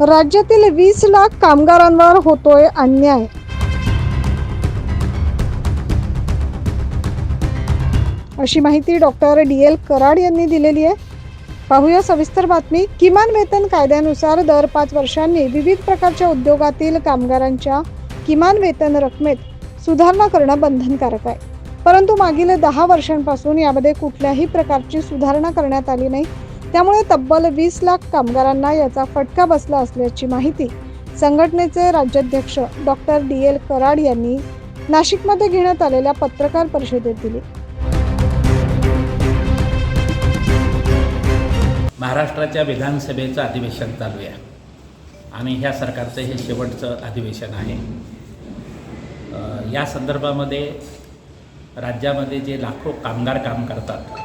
राज्यातील 20 लाख कामगारांवर होतोय अन्याय। अशी माहिती डॉक्टर DL कराड यांनी दिलेली आहे। पाहूया सविस्तर बातमी। किमान वेतन कायद्यानुसार दर 5 वर्षांनी विविध प्रकारच्या उद्योगातील कामगारांच्या किमान वेतन रकमेत सुधारणा करणं बंधनकारक आहे, परंतु मागील 10 वर्षांपासून यामध्ये कुठल्याही प्रकारची सुधारणा करण्यात आली नाही। त्यामुळे तब्बल 20 लाख कामगारांना याचा फटका बसला असल्याची माहिती संघटनेचे राज्याध्यक्ष डॉक्टर DL कराड यांनी नाशिकमध्ये घेण्यात आलेल्या पत्रकार परिषदेत दिली। महाराष्ट्राच्या विधानसभेचं अधिवेशन चालू आहे आणि ह्या सरकारचं हे शेवटचं अधिवेशन आहे। या संदर्भामध्ये राज्यामध्ये जे लाखो कामगार काम करतात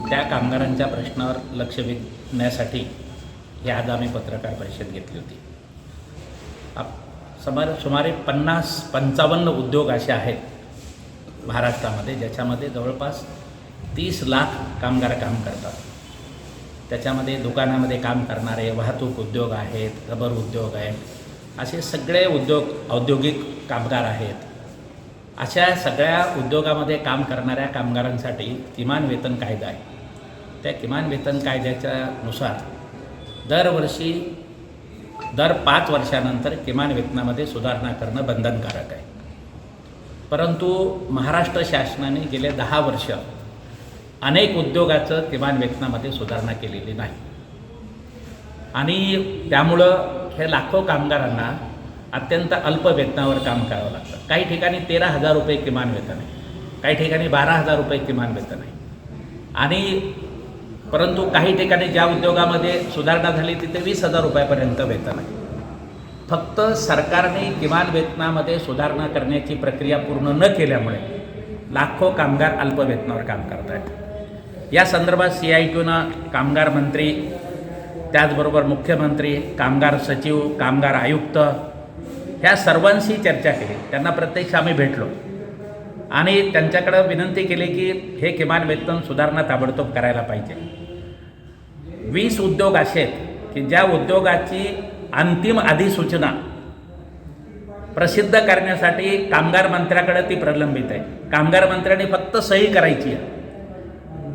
त्या कामगारांच्या प्रश्नावर लक्ष वेधण्यासाठी हे आज आम्ही पत्रकार परिषद घेतली होती। सुमारे 50-55 उद्योग असे आहेत महाराष्ट्रामध्ये ज्याच्यामध्ये जवळपास 30 लाख कामगार काम करतात। त्याच्यामध्ये दुकानामध्ये काम करणारे, वाहतूक उद्योग आहेत, रबर उद्योग आहेत, असे सगळे औद्योगिक कामगार आहेत। अशा सगळ्या उद्योगामध्ये काम करणाऱ्या कामगारांसाठी किमान वेतन कायदा आहे। त्या किमान वेतन कायद्याच्या नुसार दरवर्षी दर 5 वर्षानंतर किमान वेतनामध्ये सुधारणा करणं बंधनकारक आहे। परंतु महाराष्ट्र शासनाने गेले 10 वर्ष अनेक उद्योगाचं किमान वेतनामध्ये सुधारणा केलेली नाही आणि त्यामुळं हे लाखो कामगारांना अत्यंत अल्प वेतनावर काम करावं लागतं। काही ठिकाणी 13,000 रुपये किमान वेतन आहे, काही ठिकाणी 12,000 रुपये किमान वेतन आहे आणि परंतु काही ठिकाणी ज्या उद्योगामध्ये सुधारणा झाली तिथे 20,000 रुपयापर्यंत वेतन आहे। फक्त सरकारने किमान वेतनामध्ये सुधारणा करण्याची प्रक्रिया पूर्ण न केल्यामुळे लाखो कामगार अल्प वेतनावर काम करत आहेत। या संदर्भात CITUनं कामगार मंत्री, त्याचबरोबर मुख्यमंत्री, कामगार सचिव, कामगार आयुक्त ह्या सर्वांशी चर्चा केली। त्यांना प्रत्यक्ष आम्ही भेटलो आणि त्यांच्याकडे विनंती केली की हे किमान वेतन सुधारणा ताबडतोब करायला पाहिजे। 20 उद्योग असे आहेत की ज्या उद्योगाची अंतिम अधिसूचना प्रसिद्ध करण्यासाठी कामगार मंत्र्याकडे ती प्रलंबित आहे। कामगार मंत्र्यांनी फक्त सही करायची आहे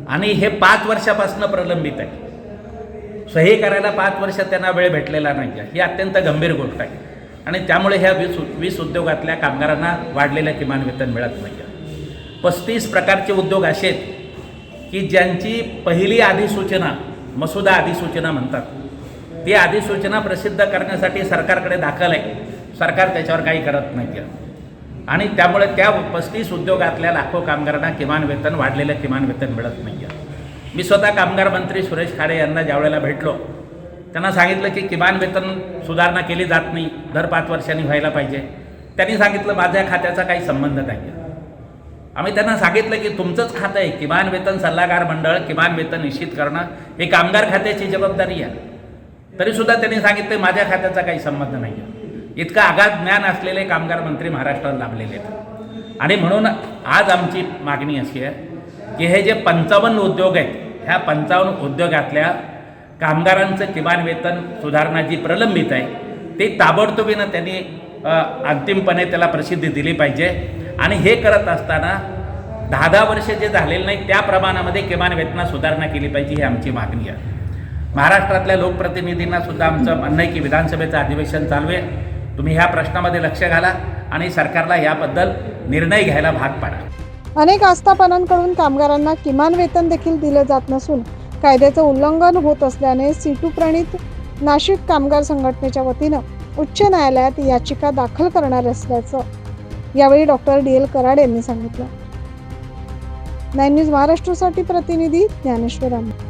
आणि हे 5 वर्षापासून प्रलंबित आहे। सही करायला 5 वर्ष त्यांना वेळ भेटलेला नाही आहे। ही अत्यंत गंभीर गोष्ट आहे आणि त्यामुळे ह्या 20 उद्योगातल्या कामगारांना वाढलेलं किमान वेतन मिळत नाही आहे। 35 प्रकारचे उद्योग असे आहेत की ज्यांची पहिली अधिसूचना, मसुदा अधिसूचना म्हणतात, ती अधिसूचना प्रसिद्ध करण्यासाठी सरकारकडे दाखल आहे, सरकार त्याच्यावर काही करत नाही आहे आणि त्यामुळे त्या 35 उद्योगातल्या लाखो कामगारांना किमान वेतन, वाढलेलं किमान वेतन मिळत नाही आहे। मी स्वतः कामगार मंत्री सुरेश खाडे यांना ज्यावेळेला भेटलो त्यांना सांगितलं की किमान वेतन सुधारणा केली जात नाही, दर 5 वर्षांनी व्हायला पाहिजे। त्यांनी सांगितलं माझ्या खात्याचा काही संबंध नाही आहे। आम्ही त्यांना सांगितलं की तुमचंच खातं आहे, किमान वेतन सल्लागार मंडळ किमान वेतन निश्चित करणं हे कामगार खात्याची जबाबदारी आहे। तरीसुद्धा त्यांनी सांगितलं माझ्या खात्याचा काही संबंध नाही आहे। इतका अगाध ज्ञान असलेले कामगार मंत्री महाराष्ट्रात लाभलेले आहेत आणि म्हणून आज आमची मागणी अशी आहे की हे जे 55 उद्योग आहेत, ह्या 55 उद्योगातल्या कामगारांचं किमान वेतन सुधारणा जी प्रलंबित आहे ते ताबडतोबीनं त्यांनी अंतिमपणे त्याला प्रसिद्धी दिली पाहिजे आणि हे करत असताना 10 वर्ष जे झालेले नाही त्या प्रमाणामध्ये किमान वेतनात सुधारणा केली पाहिजे, ही आमची मागणी आहे। महाराष्ट्रातल्या लोकप्रतिनिधींना सुद्धा आमचं म्हणणं आहे की विधानसभेचं अधिवेशन चालू आहे, तुम्ही ह्या प्रश्नामध्ये लक्ष घाला आणि सरकारला याबद्दल निर्णय घ्यायला भाग पाडा। अनेक आस्थापनांकडून कामगारांना किमान वेतन देखील दिले जात नसून कायद्याचं उल्लंघन होत असल्याने सीटू प्रणित नाशिक कामगार संघटनेच्या वतीनं उच्च न्यायालयात याचिका दाखल करणार असल्याचं यावेळी डॉक्टर DL कराड यांनी सांगितलं। 9 न्यूज महाराष्ट्रासाठी प्रतिनिधी ज्ञानेश्वर आंबे।